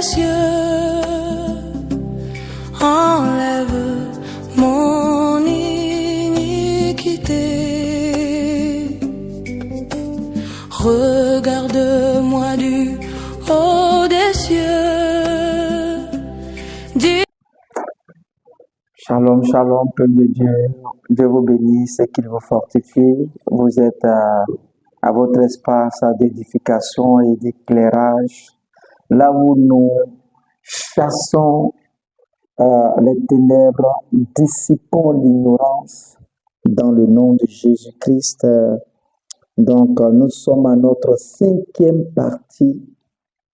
des cieux, enlève mon iniquité. Regarde-moi du haut des cieux. Shalom, shalom, peuple de Dieu. Dieu vous bénisse et qu'il vous fortifie. Vous êtes à votre espace d'édification et d'éclairage, là où nous chassons les ténèbres, dissipons l'ignorance dans le nom de Jésus-Christ. Donc, nous sommes à notre 5e partie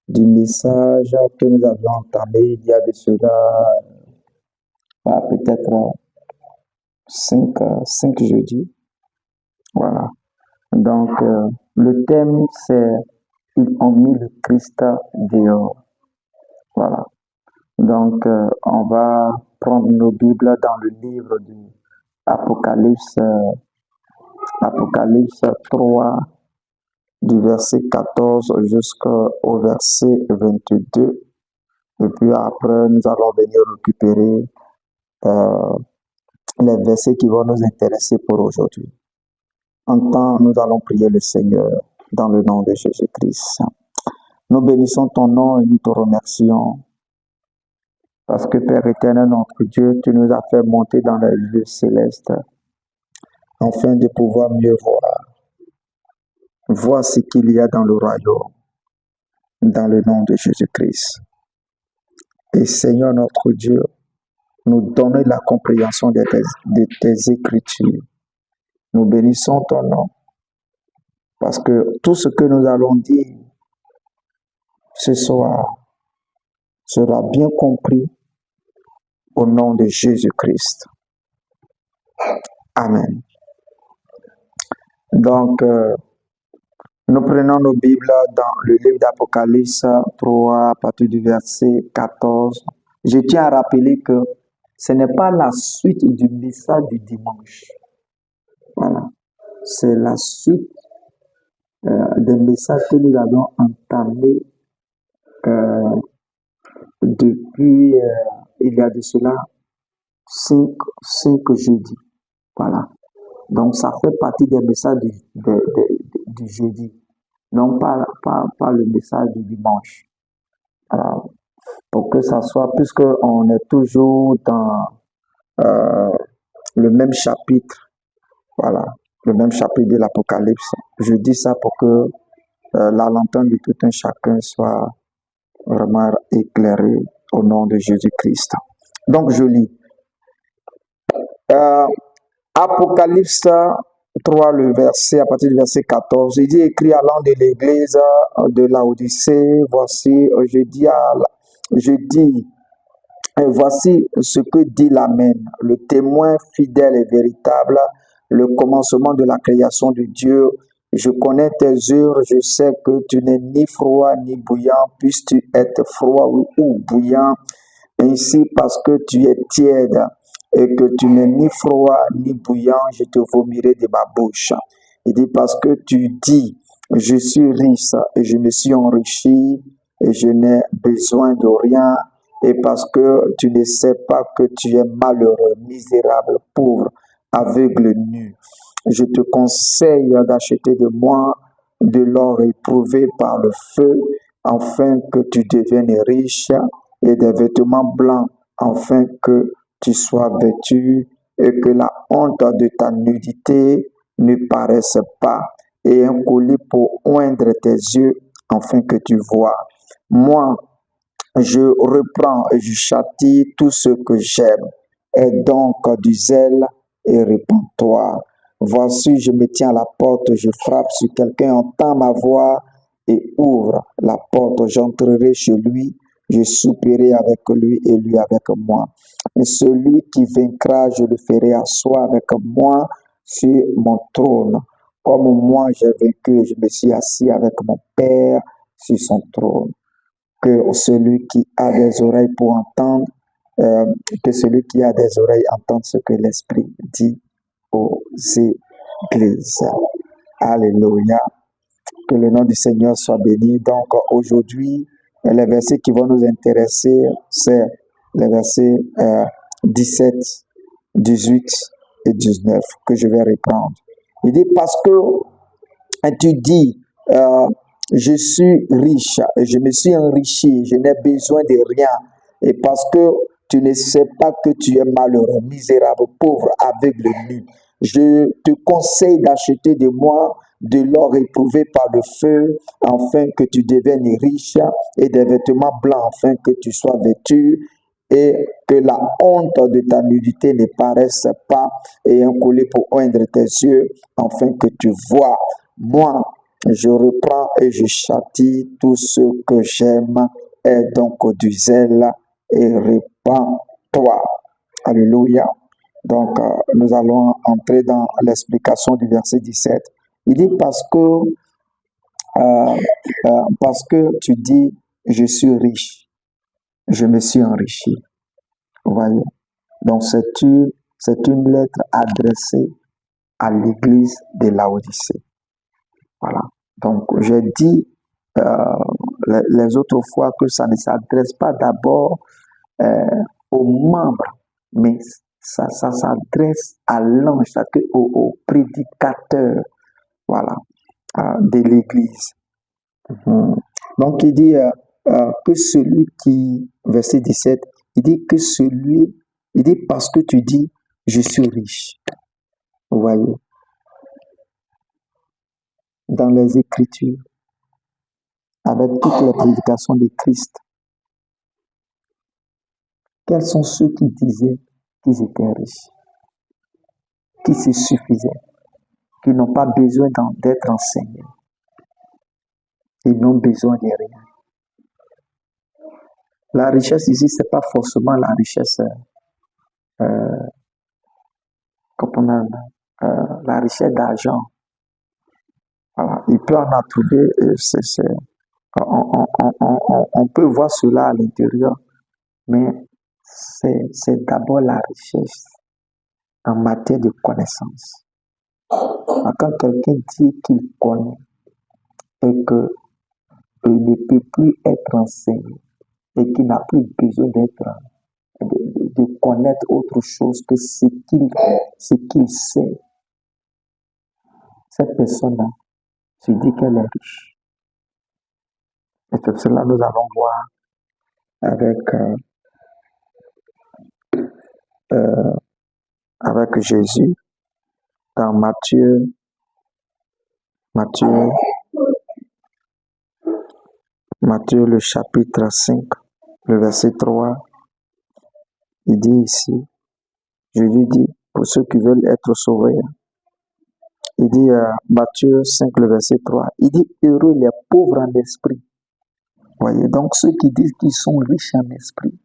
du message que nous avions entamé il y a de cela peut-être 5 jeudis. Voilà. Donc, le thème, c'est « Ils ont mis le Christ dehors ». Voilà. Donc, on va prendre nos Bibles dans le livre du Apocalypse 3, du verset 14 jusqu'au verset 22. Et puis après, nous allons venir récupérer les versets qui vont nous intéresser pour aujourd'hui. En temps, nous allons prier le Seigneur dans le nom de Jésus-Christ. Nous bénissons ton nom et nous te remercions parce que Père éternel, notre Dieu, tu nous as fait monter dans les lieux célestes afin de pouvoir mieux voir ce qu'il y a dans le royaume, dans le nom de Jésus-Christ. Et Seigneur notre Dieu, nous donner la compréhension de tes écritures. Nous bénissons ton nom parce que tout ce que nous allons dire ce soir sera bien compris au nom de Jésus-Christ. Amen. Donc, nous prenons nos Bibles dans le livre d'Apocalypse 3 à partir du verset 14. Je tiens à rappeler que ce n'est pas la suite du message du dimanche. Voilà. C'est la suite des messages que nous avons entamés depuis, il y a de cela 5 jeudis. Voilà. Donc, ça fait partie des messages du jeudi, non pas le message du dimanche. Alors, pour que ça soit, puisqu'on est toujours dans le même chapitre, voilà, le même chapitre de l'Apocalypse. Je dis ça pour que la lanterne de tout un chacun soit vraiment éclairée au nom de Jésus-Christ. Donc, je lis. Apocalypse 3, à partir du verset 14, il dit: écrit à l'ange de l'église de Laodicée, voici voici ce que dit l'Amen, le témoin fidèle et véritable, le commencement de la création de Dieu. Je connais tes œuvres, je sais que tu n'es ni froid ni bouillant, puisses-tu être froid ou bouillant, ainsi parce que tu es tiède et que tu n'es ni froid ni bouillant, je te vomirai de ma bouche. Il dit parce que tu dis, je suis riche et je me suis enrichi et je n'ai besoin de rien, et parce que tu ne sais pas que tu es malheureux, misérable, pauvre, aveugle, nu. Je te conseille d'acheter de moi de l'or éprouvé par le feu, afin que tu deviennes riche, et des vêtements blancs, afin que tu sois vêtu, et que la honte de ta nudité ne paraisse pas, et un collier pour oindre tes yeux, afin que tu vois. Moi, je reprends et je châtie tout ce que j'aime. Aie donc du zèle et répands-toi. Voici, je me tiens à la porte, je frappe. Si quelqu'un entend ma voix et ouvre la porte, j'entrerai chez lui, je souperai avec lui et lui avec moi. Et celui qui vaincra, je le ferai asseoir avec moi sur mon trône. Comme moi j'ai vaincu, je me suis assis avec mon Père sur son trône. Que celui qui a des oreilles pour entendre, entende ce que l'Esprit dit aux églises. Alléluia. Que le nom du Seigneur soit béni. Donc aujourd'hui, Et les versets qui vont nous intéresser, c'est les versets 17, 18 et 19 que je vais reprendre. Il dit parce que tu dis, je suis riche, je me suis enrichi, je n'ai besoin de rien. Et parce que tu ne sais pas que tu es malheureux, misérable, pauvre, aveugle, nu. Je te conseille d'acheter de moi de l'or éprouvé par le feu, afin que tu deviennes riche, et des vêtements blancs, afin que tu sois vêtu, et que la honte de ta nudité ne paraisse pas, et un collier pour oindre tes yeux, afin que tu vois. Moi, je reprends et je châtie tout ce que j'aime, et donc du zèle, et répands-toi. Alléluia. Donc, nous allons entrer dans l'explication du verset 17. Il dit parce que tu dis, je suis riche, je me suis enrichi. Vous voyez? Donc, c'est une lettre adressée à l'église de Laodicée. Voilà. Donc, j'ai dit les autres fois que ça ne s'adresse pas d'abord aux membres, mais ça s'adresse à l'ange, au prédicateur, voilà, de l'église. Donc, il dit que celui qui, verset 17, il dit que il dit parce que tu dis, je suis riche. Vous voyez, dans les Écritures, avec toutes les prédications de Christ, quels sont ceux qui disaient qu'ils étaient riches, qui se suffisaient, qui n'ont pas besoin d'être enseignés, ils n'ont besoin de rien. La richesse ici, ce n'est pas forcément la richesse, la richesse d'argent. Voilà. Il peut en trouver, on peut voir cela à l'intérieur, mais c'est d'abord la richesse en matière de connaissance. Quand quelqu'un dit qu'il connaît et qu'il ne peut plus être enseigné et qu'il n'a plus besoin de connaître autre chose que ce qu'il sait, cette personne-là se dit qu'elle est riche. Et c'est cela nous allons voir avec Jésus dans Matthieu le chapitre 5, le verset 3, il dit ici, Jésus dit, pour ceux qui veulent être sauvés, il dit Matthieu 5, le verset 3, il dit, heureux les pauvres en esprit. Voyez, donc ceux qui disent qu'ils sont riches en esprit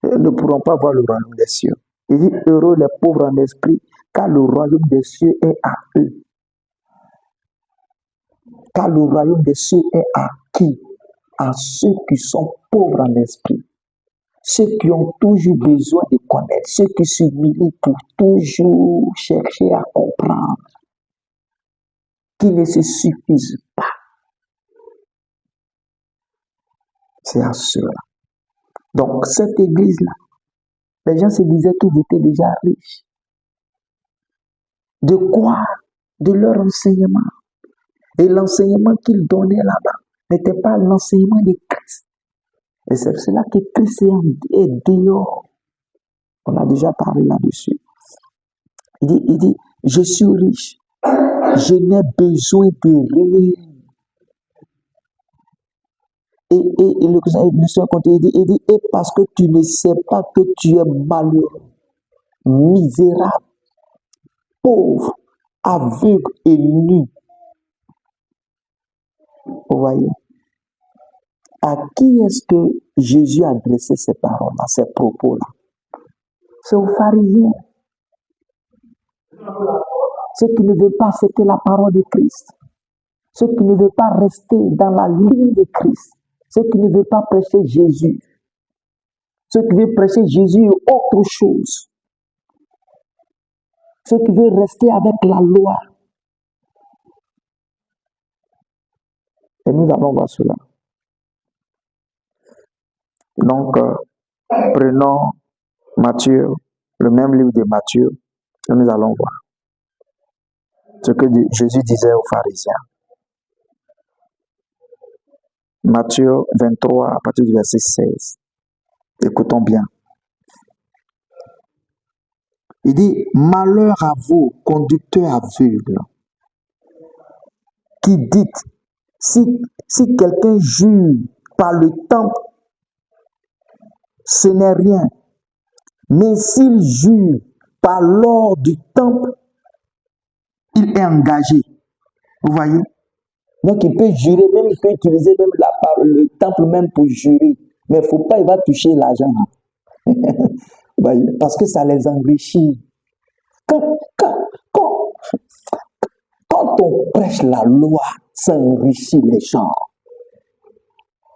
ne pourront pas voir le royaume des cieux. Il dit, heureux les pauvres en esprit, car le royaume des cieux est à eux. Car le royaume des cieux est à qui? À ceux qui sont pauvres en esprit. Ceux qui ont toujours besoin de connaître, ceux qui s'humilient pour toujours chercher à comprendre, qui ne se suffisent pas. C'est à ceux-là. Donc, cette église-là, les gens se disaient qu'ils étaient déjà riches. De quoi? De leur enseignement. Et l'enseignement qu'ils donnaient là-bas n'était pas l'enseignement de Christ. Et c'est cela que Christ est dehors. On a déjà parlé là-dessus. Il dit, je suis riche. Je n'ai besoin de rien. Et le Seigneur continue, il dit, et parce que tu ne sais pas que tu es malheureux, misérable, pauvre, aveugle et nu. Vous voyez? À qui est-ce que Jésus a adressé ces paroles-là, ces propos-là? C'est aux pharisiens. Ceux qui ne veulent pas accepter la parole de Christ. Ceux qui ne veulent pas rester dans la ligne de Christ. Ceux qui ne veulent pas prêcher Jésus. Ceux qui veulent prêcher Jésus et autre chose. Ceux qui veulent rester avec la loi. Et nous allons voir cela. Donc, prenons Matthieu, le même livre de Matthieu, et nous allons voir ce que Jésus disait aux pharisiens. Matthieu 23, à partir du verset 16. Écoutons bien. Il dit, malheur à vous, conducteurs aveugles, qui dites, si quelqu'un jure par le temple, ce n'est rien. Mais s'il jure par l'or du temple, il est engagé. Vous voyez? Donc il peut jurer, même il peut utiliser même le temple même pour jurer. Mais il ne faut pas, il va toucher l'argent. Parce que ça les enrichit. Quand on prêche la loi, ça enrichit les gens.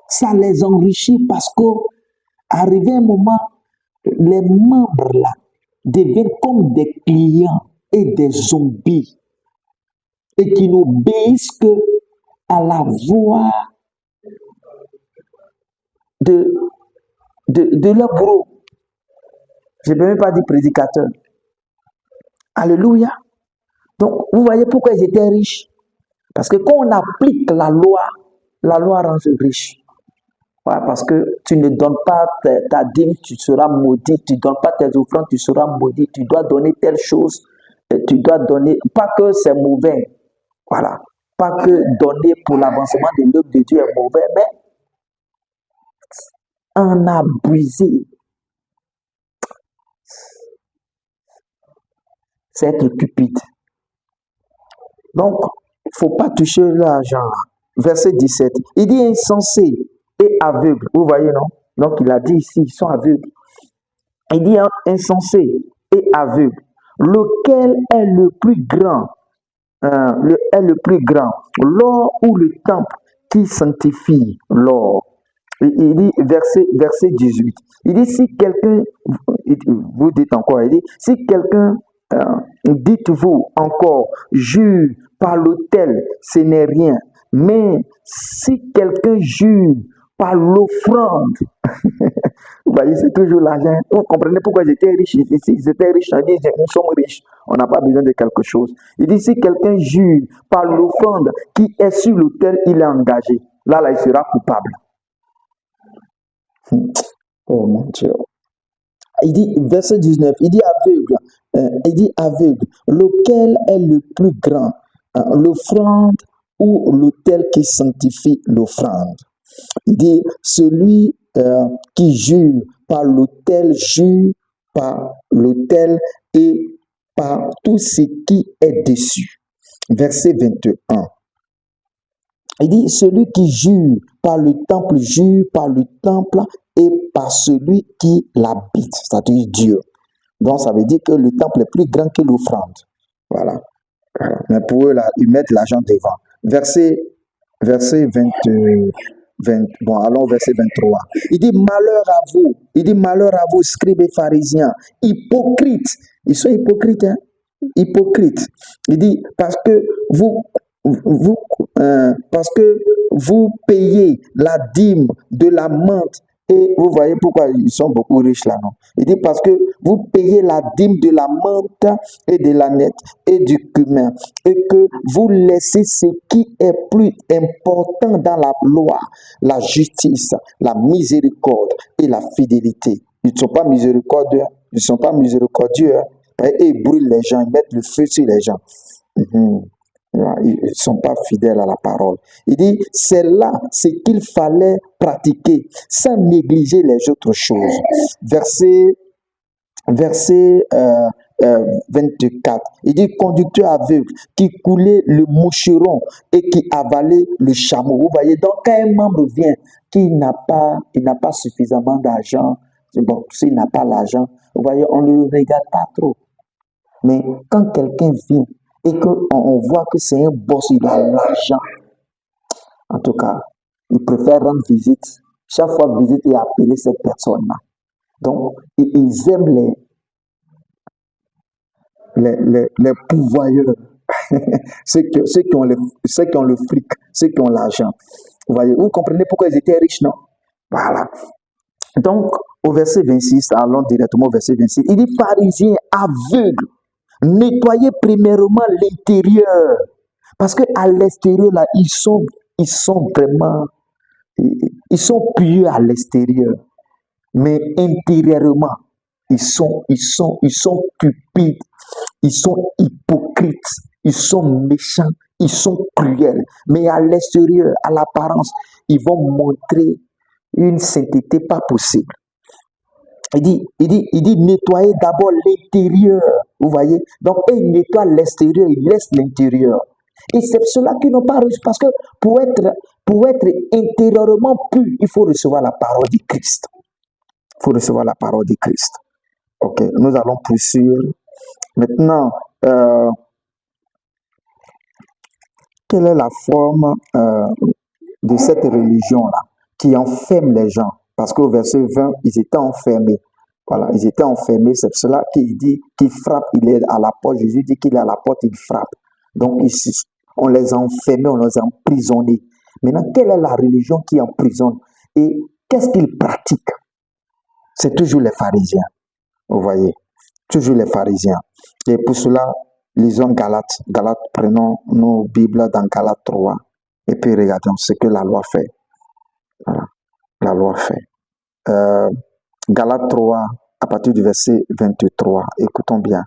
Ça les enrichit parce qu'arrivé un moment, les membres là deviennent comme des clients et des zombies et qui n'obéissent que à la voix de leur gros. Je ne peux même pas dire prédicateur. Alléluia. Donc, vous voyez pourquoi ils étaient riches. Parce que quand on applique la loi rend riche. Ouais, parce que tu ne donnes pas ta dîme, tu seras maudit. Tu ne donnes pas tes offrandes, tu seras maudit. Tu dois donner telle chose. Tu dois donner, pas que c'est mauvais. Voilà. Pas que donner pour l'avancement de l'œuvre de Dieu est mauvais, mais en abuser, c'est être cupide. Donc, il ne faut pas toucher l'argent. Verset 17. Il dit insensé et aveugle. Vous voyez, non? Donc, il a dit ici, ils sont aveugles. Il dit insensé et aveugle. Lequel est le plus grand? L'or ou le temple qui sanctifie l'or? Il dit, verset 18. Il dit, si quelqu'un, vous dites encore, il dit, si quelqu'un, dites-vous encore, jure par l'autel, ce n'est rien. Mais si quelqu'un jure par l'offrande, vous voyez, c'est toujours l'argent. Vous comprenez pourquoi j'étais riche ici. Ils étaient riches, on dit, nous sommes riches. On n'a pas besoin de quelque chose. Il dit, si quelqu'un jure par l'offrande qui est sur l'autel, il est engagé. Là, il sera coupable. Oh mon Dieu. Il dit, verset 19, il dit aveugle, lequel est le plus grand, l'offrande ou l'autel qui sanctifie l'offrande? Il dit, celui qui jure par l'autel, jure par l'autel et par tout ce qui est dessus. Verset 21. Il dit, celui qui jure par le temple, jure par le temple et par celui qui l'habite, c'est-à-dire Dieu. Donc, ça veut dire que le temple est plus grand que l'offrande. Voilà. Mais pour eux, là, ils mettent l'argent devant. Verset 20, bon, allons au verset 23. Il dit, malheur à vous. Il dit, malheur à vous, scribes et pharisiens, hypocrites. Ils sont hypocrites, hein? Hypocrites. Il dit, parce que vous payez la dîme de la menthe. Et vous voyez pourquoi ils sont beaucoup riches là, non? Il dit parce que vous payez la dîme de la menthe et de l'aneth et du cumin et que vous laissez ce qui est plus important dans la loi, la justice, la miséricorde et la fidélité. Ils ne sont pas miséricordieux, ils ne sont pas miséricordieux. Et ils brûlent les gens, ils mettent le feu sur les gens. Ils ne sont pas fidèles à la parole. Il dit, c'est là ce qu'il fallait pratiquer sans négliger les autres choses. Verset 24. Il dit, conducteur aveugle qui coulait le moucheron et qui avalait le chameau. Vous voyez, donc quand un membre vient qui n'a pas suffisamment d'argent, bon, s'il n'a pas l'argent, vous voyez, on ne le regarde pas trop. Mais quand quelqu'un vient et qu'on voit que c'est un boss, il a l'argent. En tout cas, il préfère rendre visite. Chaque fois visite et appeler cette personne-là. Donc, ils aiment les pourvoyeurs. ceux qui ont le fric, ceux qui ont l'argent. Vous voyez, vous comprenez pourquoi ils étaient riches, non? Voilà. Donc, au verset 26, allons directement au verset 26, il dit, pharisiens aveugles, nettoyez premièrement l'intérieur. Parce qu'à l'extérieur, là, ils sont vraiment, ils sont pieux à l'extérieur. Mais intérieurement, ils sont cupides, ils sont hypocrites, ils sont méchants, ils sont cruels. Mais à l'extérieur, à l'apparence, ils vont montrer une sainteté pas possible. Il dit, nettoyez d'abord l'intérieur. Vous voyez? Donc, ils nettoient l'extérieur, ils laissent l'intérieur. Et c'est cela qu'ils n'ont pas reçu. Parce que pour être intérieurement pur, il faut recevoir la parole de Christ. Il faut recevoir la parole de Christ. Ok, nous allons poursuivre. Maintenant, quelle est la forme de cette religion-là qui enferme les gens? Parce qu'au verset 20, ils étaient enfermés. Voilà, ils étaient enfermés. C'est cela qu'il dit qu'il frappe, il est à la porte. Jésus dit qu'il est à la porte, il frappe. Donc ici, on les a enfermés, on les a emprisonnés. Maintenant, quelle est la religion qui emprisonne? Et qu'est-ce qu'ils pratiquent? C'est toujours les pharisiens. Vous voyez, toujours les pharisiens. Et pour cela, lisons Galates. Galates, prenons nos Bibles dans Galates 3. Et puis regardons ce que la loi fait. Voilà, la loi fait. Galates 3, à partir du verset 23. Écoutons bien.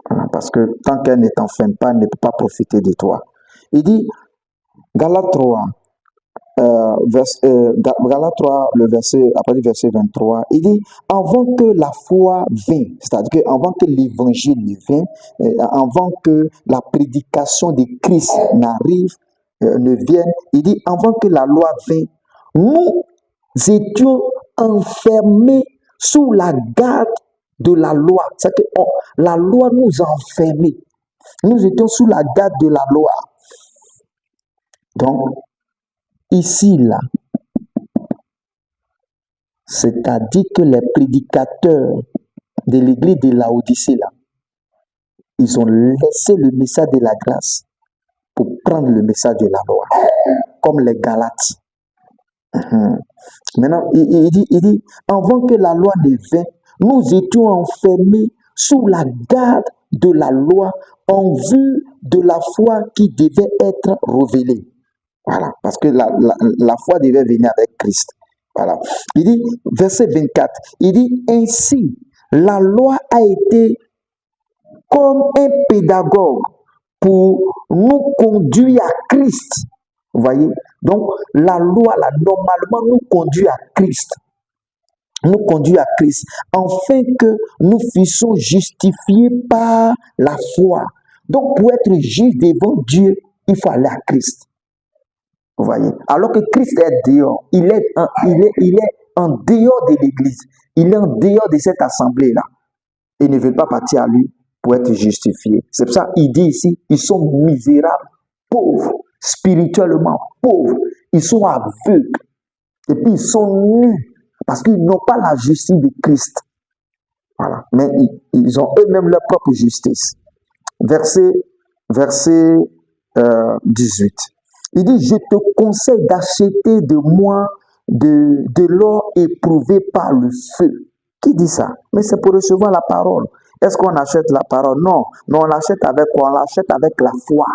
Voilà, parce que tant qu'elle ne t'enferme pas, elle ne peut pas profiter de toi. Il dit, Galates 3, Galates 3, le verset, à partir du verset 23, il dit, avant que la foi vienne, c'est-à-dire qu'avant que l'évangile vienne, avant que la prédication de Christ n'arrive, ne vienne, il dit, avant que la loi vienne, nous étions enfermés sous la garde de la loi. C'est-à-dire que la loi nous a enfermés. Nous étions sous la garde de la loi. Donc, ici, là, c'est-à-dire que les prédicateurs de l'église de Laodicée, là, ils ont laissé le message de la grâce pour prendre le message de la loi, comme les Galates. Maintenant, il dit, avant que la loi ne vienne, nous étions enfermés sous la garde de la loi en vue de la foi qui devait être révélée. Voilà, parce que la foi devait venir avec Christ. Voilà. Il dit, verset 24, il dit, ainsi, la loi a été comme un pédagogue pour nous conduire à Christ. Vous voyez? Donc, la loi, là, normalement, nous conduit à Christ. Nous conduit à Christ, afin que nous fussions justifiés par la foi. Donc, pour être juste devant Dieu, il faut aller à Christ. Vous voyez? Alors que Christ est dehors, il est en dehors de l'église, il est en dehors de cette assemblée-là. Ils ne veulent pas partir à lui pour être justifiés. C'est pour ça qu'il dit ici, ils sont misérables, pauvres, spirituellement pauvres, ils sont aveugles, et puis ils sont nus, parce qu'ils n'ont pas la justice de Christ. Voilà. Mais ils ont eux-mêmes leur propre justice. Verset 18. Il dit, je te conseille d'acheter de moi de l'or éprouvé par le feu. Qui dit ça? Mais c'est pour recevoir la parole. Est-ce qu'on achète la parole? Non. Mais on l'achète avec quoi? On l'achète avec la foi.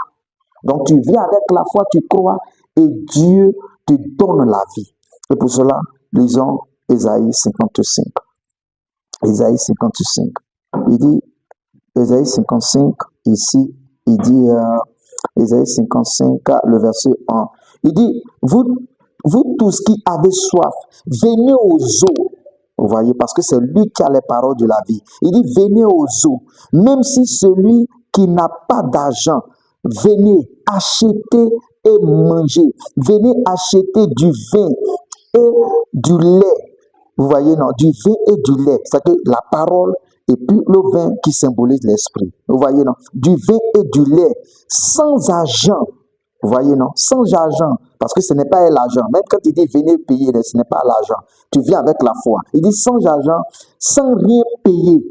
Donc tu viens avec la foi, tu crois, et Dieu te donne la vie. Et pour cela, lisons Ésaïe 55. Ésaïe 55. Il dit, Ésaïe 55, ici, il dit, Ésaïe 55, le verset 1. Il dit, vous tous qui avez soif, venez aux eaux. Vous voyez, parce que c'est lui qui a les paroles de la vie. Il dit, venez aux eaux. Même si celui qui n'a pas d'argent, venez acheter et manger. Venez acheter du vin et du lait. Vous voyez, non, du vin et du lait. C'est-à-dire la parole et puis le vin qui symbolise l'esprit. Vous voyez, non, du vin et du lait, sans argent. Vous voyez, non, sans argent. Parce que ce n'est pas l'argent. Même quand il dit venez payer, ce n'est pas l'argent. Tu viens avec la foi. Il dit sans argent, sans rien payer.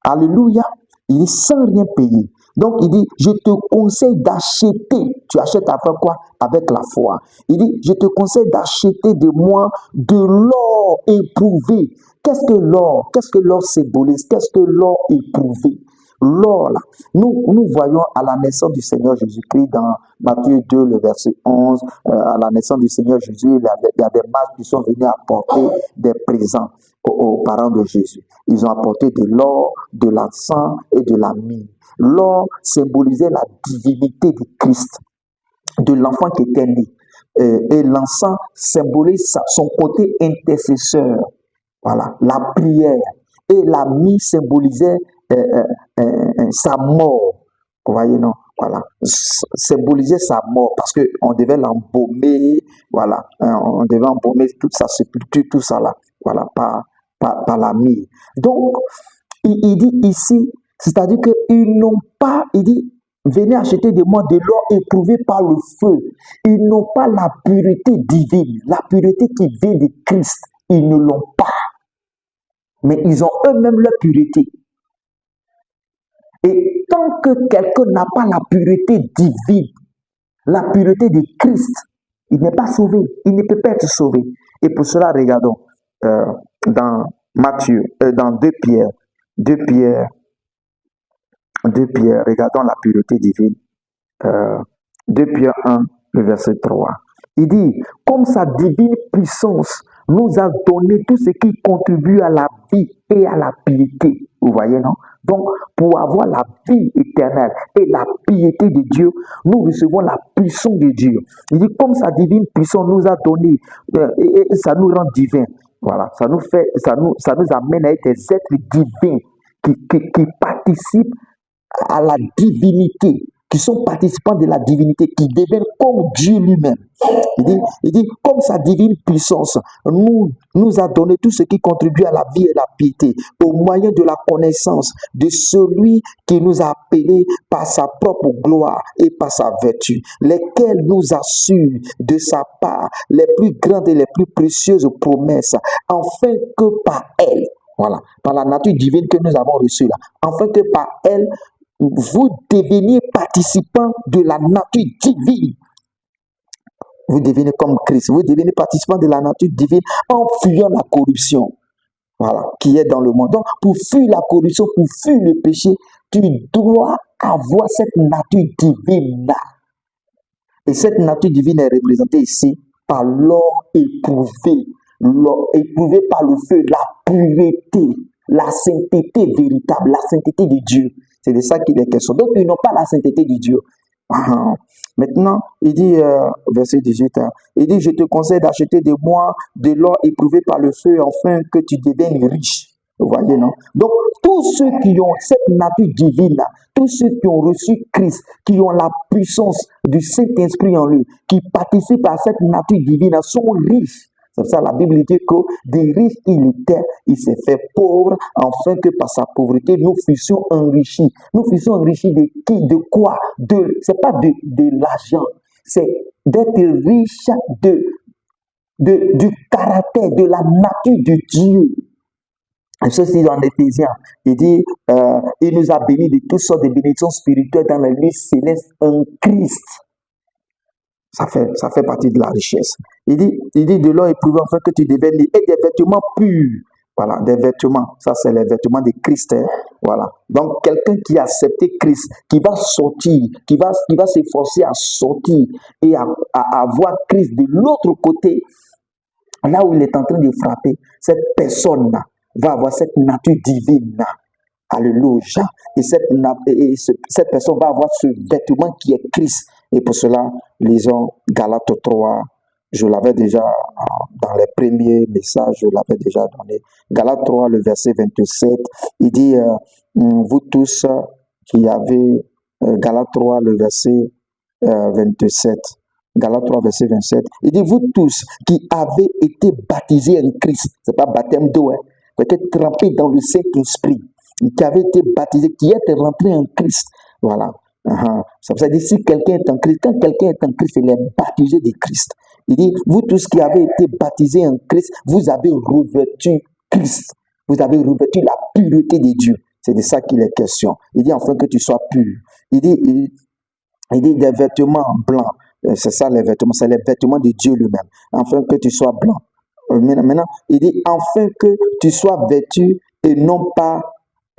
Alléluia. Il dit sans rien payer. Donc il dit, je te conseille d'acheter. Tu achètes avec quoi? Avec la foi. Il dit, je te conseille d'acheter de moi de l'or éprouvé. Qu'est-ce que l'or? Qu'est-ce que l'or symbolise? Qu'est-ce que l'or éprouvé? L'or, là, nous voyons à la naissance du Seigneur Jésus-Christ dans Matthieu 2, le verset 11, à la naissance du Seigneur Jésus, il y a des mages qui sont venus apporter des présents aux parents de Jésus. Ils ont apporté de l'or, de l'encens et de la myrrhe. L'or symbolisait la divinité de Christ, de l'enfant qui était né. Et l'encens symbolise son côté intercesseur. Voilà, la prière. Et la myrrhe symbolisait sa mort. Vous voyez, non? Voilà, symbolisait sa mort parce qu'on devait l'embaumer. Voilà, on devait embaumer toute sa sépulture, tout ça là. Voilà, par la myrrhe. Donc, il dit ici, c'est-à-dire qu'ils n'ont pas, il dit, venez acheter de moi de l'or éprouvé par le feu. Ils n'ont pas la pureté divine, la pureté qui vient de Christ. Ils ne l'ont pas. Mais ils ont eux-mêmes leur pureté. Et tant que quelqu'un n'a pas la pureté divine, la pureté de Christ, il n'est pas sauvé. Il ne peut pas être sauvé. Et pour cela, regardons dans Matthieu, dans 2 Pierre, regardons la pureté divine. 2 Pierre 1, le verset 3. Il dit, comme sa divine puissance nous a donné tout ce qui contribue à la vie et à la piété. Vous voyez, non? Donc, pour avoir la vie éternelle et la piété de Dieu, nous recevons la puissance de Dieu. Il dit, comme sa divine puissance nous a donné, et ça nous rend divins. Voilà, ça nous amène à être des êtres divins qui participent à la divinité, qui sont participants de la divinité, qui deviennent comme Dieu lui-même. Il dit, comme sa divine puissance nous a donné tout ce qui contribue à la vie et la piété, au moyen de la connaissance de celui qui nous a appelés par sa propre gloire et par sa vertu, lesquels nous assurent de sa part les plus grandes et les plus précieuses promesses, afin que par elle, voilà, par la nature divine que nous avons reçue là, afin que par elle, vous deveniez participants de la nature divine. Vous devenez comme Christ. Vous devenez participants de la nature divine en fuyant la corruption, voilà, qui est dans le monde. Donc, pour fuir la corruption, pour fuir le péché, tu dois avoir cette nature divine-là. Et cette nature divine est représentée ici par l'or éprouvé. L'or éprouvé par le feu, la pureté, la sainteté véritable, la sainteté de Dieu. C'est de ça qu'il est question. Donc, ils n'ont pas la sainteté de Dieu. Maintenant, il dit, verset 18, il dit, je te conseille d'acheter de moi de l'or éprouvé par le feu, afin que tu deviennes riche. Vous voyez, non? Donc, tous ceux qui ont cette nature divine-là, tous ceux qui ont reçu Christ, qui ont la puissance du Saint-Esprit en eux, qui participent à cette nature divine, sont riches. C'est ça, la Bible dit que des riches il était, il s'est fait pauvre, afin que par sa pauvreté, nous fussions enrichis. Nous fussions enrichis de qui? De quoi? C'est pas de l'argent, c'est d'être riche du caractère, de la nature de Dieu. Et ceci dans Éphésiens, il dit, il nous a bénis de toutes sortes de bénédictions spirituelles dans les lieux célestes en Christ. Ça fait partie de la richesse. Il dit de l'or éprouvé afin que tu deviennes et des vêtements purs. Voilà, des vêtements. Ça, c'est les vêtements de Christ. Hein. Voilà. Donc, quelqu'un qui a accepté Christ, qui va sortir, qui va s'efforcer à sortir et à voir Christ de l'autre côté, là où il est en train de frapper, cette personne-là va avoir cette nature divine-là. Alléluia. Et cette personne va avoir ce vêtement qui est Christ. Et pour cela, lisons Galates 3. Je l'avais déjà dans les premiers messages, je l'avais déjà donné. Galates 3, le verset 27. Il dit, vous tous qui avez, Galates 3, le verset 27. Galates 3, verset 27. Il dit, vous tous qui avez été baptisés en Christ, c'est pas baptême d'eau, hein, vous êtes trempés dans le Saint-Esprit, qui avez été baptisés, qui êtes rentrés en Christ. Voilà. Ça veut dire si quelqu'un est en Christ, quand quelqu'un est en Christ, il est baptisé de Christ. Il dit, vous tous qui avez été baptisés en Christ, vous avez revêtu Christ. Vous avez revêtu la pureté de Dieu. C'est de ça qu'il est question. Il dit afin que tu sois pur. Il dit des vêtements blancs. C'est ça les vêtements, c'est les vêtements de Dieu lui-même. Afin que tu sois blanc. Maintenant, il dit afin que tu sois vêtu et non pas,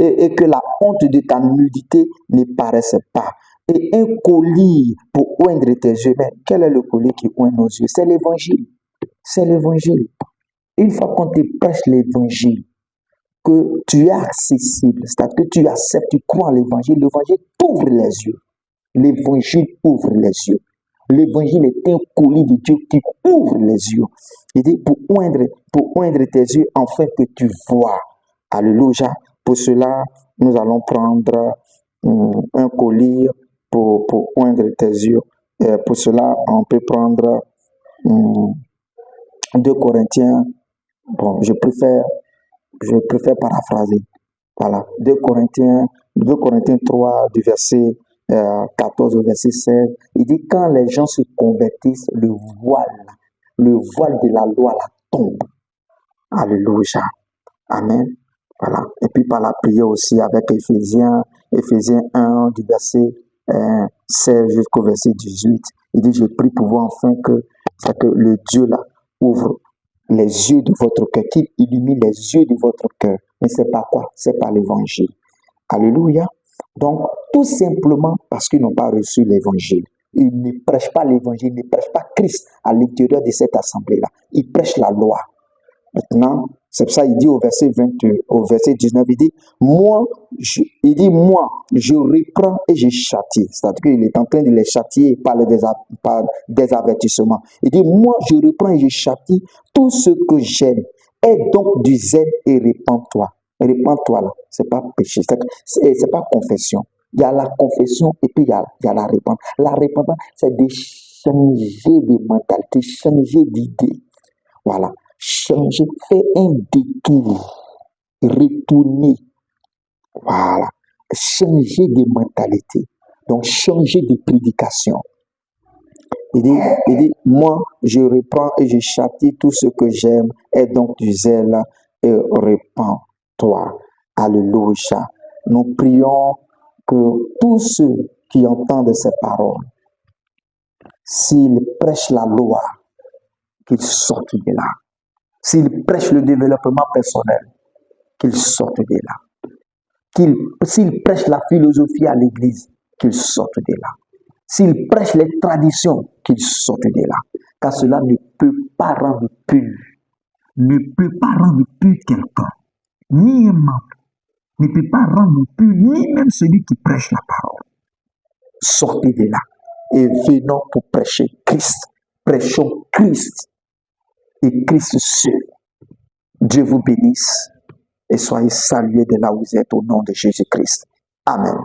et que la honte de ta nudité ne paraisse pas. Et un collier pour oindre tes yeux. Mais quel est le collier qui oint nos yeux? C'est l'évangile. C'est l'évangile. Une fois qu'on te prêche l'évangile, que tu es accessible, c'est-à-dire que tu acceptes, tu crois en l'évangile t'ouvre les yeux. L'évangile ouvre les yeux. L'évangile est un collier de Dieu qui ouvre les yeux. Il dit pour oindre tes yeux afin que tu vois. Alléluia. Pour cela, nous allons prendre un collier pour oindre tes yeux. Et pour cela, on peut prendre 2 Corinthiens. Bon, je préfère paraphraser. Voilà. 2 Corinthiens 3, du verset 14 au verset 16. Il dit quand les gens se convertissent, le voile de la loi la tombe. Alléluia. Amen. Voilà. Et puis par la prière aussi avec Éphésiens 1 du verset 16 jusqu'au verset 18. Il dit je prie pour vous enfin que le Dieu là ouvre les yeux de votre cœur, qu'il illumine les yeux de votre cœur. Mais c'est pas quoi? C'est pas l'évangile. Alléluia. Donc, tout simplement parce qu'ils n'ont pas reçu l'évangile. Ils ne prêchent pas l'évangile, ils ne prêchent pas Christ à l'intérieur de cette assemblée-là. Ils prêchent la loi. Maintenant, c'est pour ça qu'il dit au verset 19, il dit, moi, je reprends et je châtie. C'est-à-dire qu'il est en train de les châtier par des avertissements. Il dit, moi, je reprends et je châtie tout ce que j'aime. Aie donc du zèle et répands-toi. Répands-toi là, c'est pas péché, c'est pas confession. Il y a la confession et puis il y a la repentance. La repentance, c'est de changer de mentalité, changer d'idée. Voilà. Changer, faire un détour, retourner. Voilà. Changer de mentalité. Donc, changer de prédication. Il dit, moi, je reprends et je châtie tout ce que j'aime, et donc du zèle et répands-toi. Alléluia. Nous prions que tous ceux qui entendent ces paroles, s'ils prêchent la loi, qu'ils sortent de là. S'ils prêchent le développement personnel, qu'ils sortent de là. S'ils prêchent la philosophie à l'église, qu'ils sortent de là. S'ils prêchent les traditions, qu'ils sortent de là. Car cela ne peut pas rendre pur. Ne peut pas rendre pur quelqu'un. Ni un membre. Ne peut pas rendre pur ni même celui qui prêche la parole. Sortez de là. Et venons pour prêcher Christ. Prêchons Christ. Et Christ seul. Dieu vous bénisse. Et soyez salués de là où vous êtes au nom de Jésus-Christ. Amen.